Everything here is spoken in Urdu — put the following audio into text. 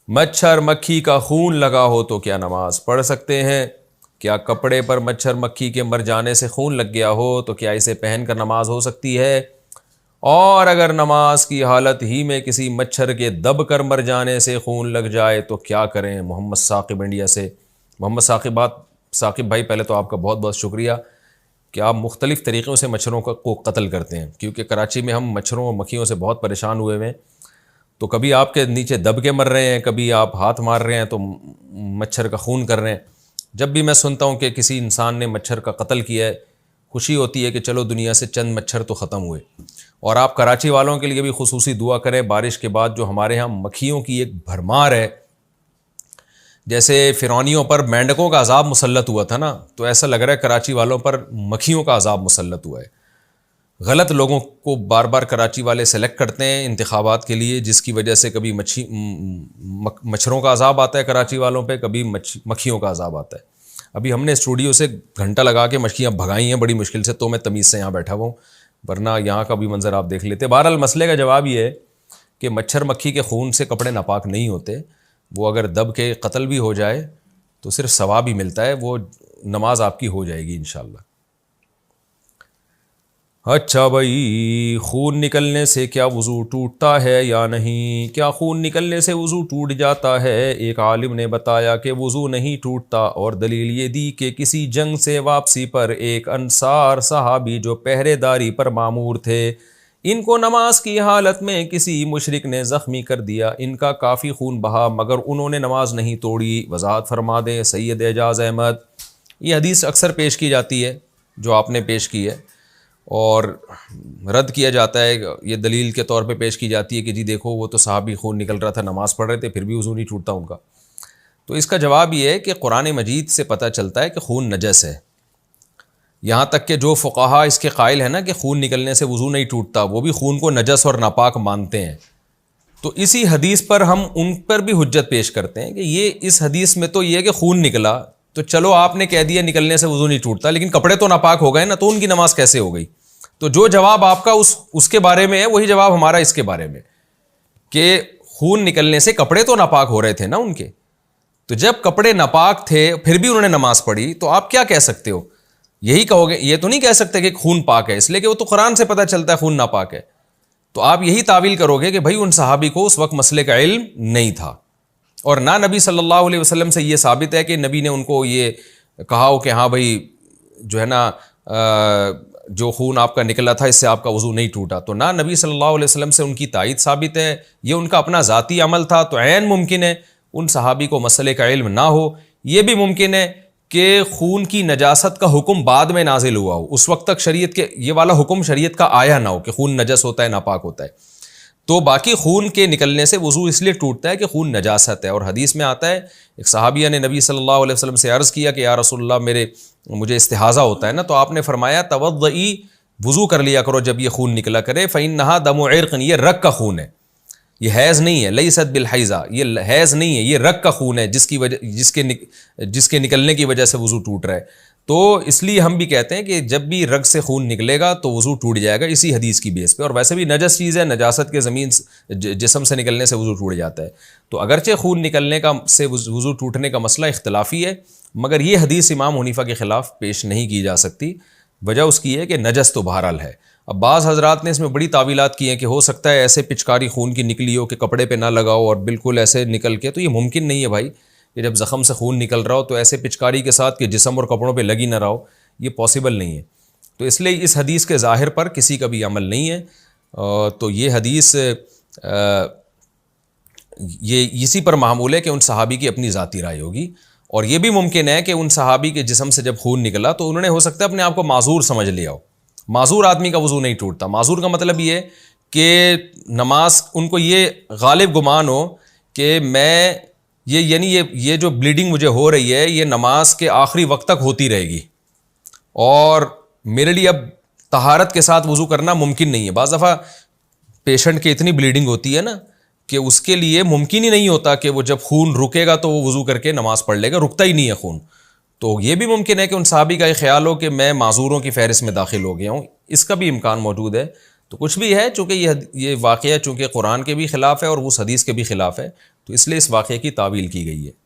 مچھر مکھی کا خون لگا ہو تو کیا نماز پڑھ سکتے ہیں؟ کیا کپڑے پر مچھر مکھی کے مر جانے سے خون لگ گیا ہو تو کیا اسے پہن کر نماز ہو سکتی ہے؟ اور اگر نماز کی حالت ہی میں کسی مچھر کے دب کر مر جانے سے خون لگ جائے تو کیا کریں؟ محمد ثاقب انڈیا سے۔ محمد ثاقب بھائی، پہلے تو آپ کا بہت بہت شکریہ کہ آپ مختلف طریقوں سے مچھروں کو قتل کرتے ہیں، کیونکہ کراچی میں ہم مچھروں اور مکھیوں سے بہت پریشان ہوئے ہیں۔ تو کبھی آپ کے نیچے دب کے مر رہے ہیں، کبھی آپ ہاتھ مار رہے ہیں تو مچھر کا خون کر رہے ہیں۔ جب بھی میں سنتا ہوں کہ کسی انسان نے مچھر کا قتل کیا ہے، خوشی ہوتی ہے کہ چلو دنیا سے چند مچھر تو ختم ہوئے۔ اور آپ کراچی والوں کے لیے بھی خصوصی دعا کریں، بارش کے بعد جو ہمارے ہاں مکھیوں کی ایک بھرمار ہے، جیسے فرعونیوں پر مینڈکوں کا عذاب مسلط ہوا تھا نا، تو ایسا لگ رہا ہے کراچی والوں پر مکھیوں کا عذاب مسلط ہوا ہے۔ غلط لوگوں کو بار بار کراچی والے سلیکٹ کرتے ہیں انتخابات کے لیے، جس کی وجہ سے کبھی مچھروں کا عذاب آتا ہے کراچی والوں پہ، کبھی مکھیوں کا عذاب آتا ہے۔ ابھی ہم نے اسٹوڈیو سے گھنٹہ لگا کے مکھیاں بھگائی ہیں بڑی مشکل سے، تو میں تمیز سے یہاں بیٹھا ہوا ہوں، ورنہ یہاں کا بھی منظر آپ دیکھ لیتے۔ بہرحال مسئلے کا جواب یہ ہے کہ مچھر مکھی کے خون سے کپڑے ناپاک نہیں ہوتے، وہ اگر دب کے قتل بھی ہو جائے تو صرف ثواب ہی ملتا ہے، وہ نماز آپ کی ہو جائے گی انشاءاللہ۔ اچھا بھائی، خون نکلنے سے کیا وضو ٹوٹتا ہے یا نہیں؟ کیا خون نکلنے سے وضو ٹوٹ جاتا ہے؟ ایک عالم نے بتایا کہ وضو نہیں ٹوٹتا، اور دلیل یہ دی کہ کسی جنگ سے واپسی پر ایک انصار صحابی جو پہرے داری پر مامور تھے، ان کو نماز کی حالت میں کسی مشرک نے زخمی کر دیا، ان کا کافی خون بہا مگر انہوں نے نماز نہیں توڑی۔ وضاحت فرما دیں سید اعجاز احمد۔ یہ حدیث اکثر پیش کی جاتی ہے جو آپ نے پیش کی ہے، اور رد کیا جاتا ہے، یہ دلیل کے طور پہ پیش کی جاتی ہے کہ جی دیکھو وہ تو صحابی خون نکل رہا تھا، نماز پڑھ رہے تھے، پھر بھی وضو نہیں ٹوٹتا ان کا۔ تو اس کا جواب یہ ہے کہ قرآن مجید سے پتہ چلتا ہے کہ خون نجس ہے، یہاں تک کہ جو فقہا اس کے قائل ہیں نا کہ خون نکلنے سے وضو نہیں ٹوٹتا، وہ بھی خون کو نجس اور ناپاک مانتے ہیں۔ تو اسی حدیث پر ہم ان پر بھی حجت پیش کرتے ہیں کہ یہ اس حدیث میں تو یہ ہے کہ خون نکلا، تو چلو آپ نے کہہ دیا نکلنے سے وضو نہیں ٹوٹتا، لیکن کپڑے تو ناپاک ہو گئے نا، تو ان کی نماز کیسے ہو گئی؟ تو جو جواب آپ کا اس کے بارے میں ہے، وہی جواب ہمارا اس کے بارے میں، کہ خون نکلنے سے کپڑے تو ناپاک ہو رہے تھے نا ان کے، تو جب کپڑے ناپاک تھے پھر بھی انہوں نے نماز پڑھی، تو آپ کیا کہہ سکتے ہو؟ یہی کہو گے، یہ تو نہیں کہہ سکتے کہ خون پاک ہے، اس لیے کہ وہ تو قرآن سے پتہ چلتا ہے خون ناپاک ہے۔ تو آپ یہی تعویل کرو گے کہ بھائی ان صحابی کو اس وقت مسئلے کا علم نہیں تھا، اور نہ نبی صلی اللہ علیہ وسلم سے یہ ثابت ہے کہ نبی نے ان کو یہ کہا ہو کہ ہاں بھائی جو ہے نا جو خون آپ کا نکلا تھا اس سے آپ کا وضو نہیں ٹوٹا، تو نہ نبی صلی اللہ علیہ وسلم سے ان کی تائید ثابت ہے، یہ ان کا اپنا ذاتی عمل تھا۔ تو عین ممکن ہے ان صحابی کو مسئلے کا علم نہ ہو، یہ بھی ممکن ہے کہ خون کی نجاست کا حکم بعد میں نازل ہوا ہو، اس وقت تک شریعت کے یہ والا حکم شریعت کا آیا نہ ہو کہ خون نجس ہوتا ہے ناپاک ہوتا ہے۔ تو باقی خون کے نکلنے سے وضو اس لیے ٹوٹتا ہے کہ خون نجاست ہے، اور حدیث میں آتا ہے ایک صحابیہ نے نبی صلی اللہ علیہ وسلم سے عرض کیا کہ یا رسول اللہ مجھے استحاضہ ہوتا ہے نا، تو آپ نے فرمایا توضئی، وضو کر لیا کرو جب یہ خون نکلا کرے، فإنها دم عرق، یہ رگ کا خون ہے، یہ حیض نہیں ہے، لیست بالحیضہ، یہ حیض نہیں ہے، یہ رگ کا خون ہے جس کے نکلنے کی وجہ سے وضو ٹوٹ رہا ہے۔ تو اس لیے ہم بھی کہتے ہیں کہ جب بھی رگ سے خون نکلے گا تو وضو ٹوٹ جائے گا اسی حدیث کی بیس پہ، اور ویسے بھی نجس چیز ہے، نجاست کے جسم سے نکلنے سے وضو ٹوٹ جاتا ہے۔ تو اگرچہ خون نکلنے سے وضو ٹوٹنے کا مسئلہ اختلافی ہے، مگر یہ حدیث امام حنیفہ کے خلاف پیش نہیں کی جا سکتی، وجہ اس کی ہے کہ نجس تو بہرحال ہے۔ اب بعض حضرات نے اس میں بڑی تعویلات کی ہیں کہ ہو سکتا ہے ایسے پچکاری خون کی نکلی ہو کہ کپڑے پہ نہ لگاؤ اور بالکل ایسے نکل کے، تو یہ ممکن نہیں ہے بھائی، کہ جب زخم سے خون نکل رہا ہو تو ایسے پچکاری کے ساتھ کہ جسم اور کپڑوں پہ لگی نہ رہو، یہ پاسبل نہیں ہے۔ تو اس لیے اس حدیث کے ظاہر پر کسی کا بھی عمل نہیں ہے۔ تو یہ حدیث یہ اسی پر معمول ہے کہ ان صحابی کی اپنی ذاتی رائے ہوگی، اور یہ بھی ممکن ہے کہ ان صحابی کے جسم سے جب خون نکلا تو انہوں نے ہو سکتا ہے اپنے آپ کو معذور سمجھ لیا ہو۔ معذور آدمی کا وضو نہیں ٹوٹتا، معذور کا مطلب یہ کہ نماز ان کو یہ غالب گمان ہو کہ یہ جو بلیڈنگ مجھے ہو رہی ہے یہ نماز کے آخری وقت تک ہوتی رہے گی، اور میرے لیے اب طہارت کے ساتھ وضو کرنا ممکن نہیں ہے۔ بعض دفعہ پیشنٹ کی اتنی بلیڈنگ ہوتی ہے نا کہ اس کے لیے ممکن ہی نہیں ہوتا کہ وہ جب خون رکے گا تو وہ وضو کر کے نماز پڑھ لے گا، رکتا ہی نہیں ہے خون۔ تو یہ بھی ممکن ہے کہ ان صحابی کا یہ خیال ہو کہ میں معذوروں کی فہرست میں داخل ہو گیا ہوں، اس کا بھی امکان موجود ہے۔ تو کچھ بھی ہے، چونکہ یہ واقعہ چونکہ قرآن کے بھی خلاف ہے اور اس حدیث کے بھی خلاف ہے، تو اس لیے اس واقعے کی تعویل کی گئی ہے۔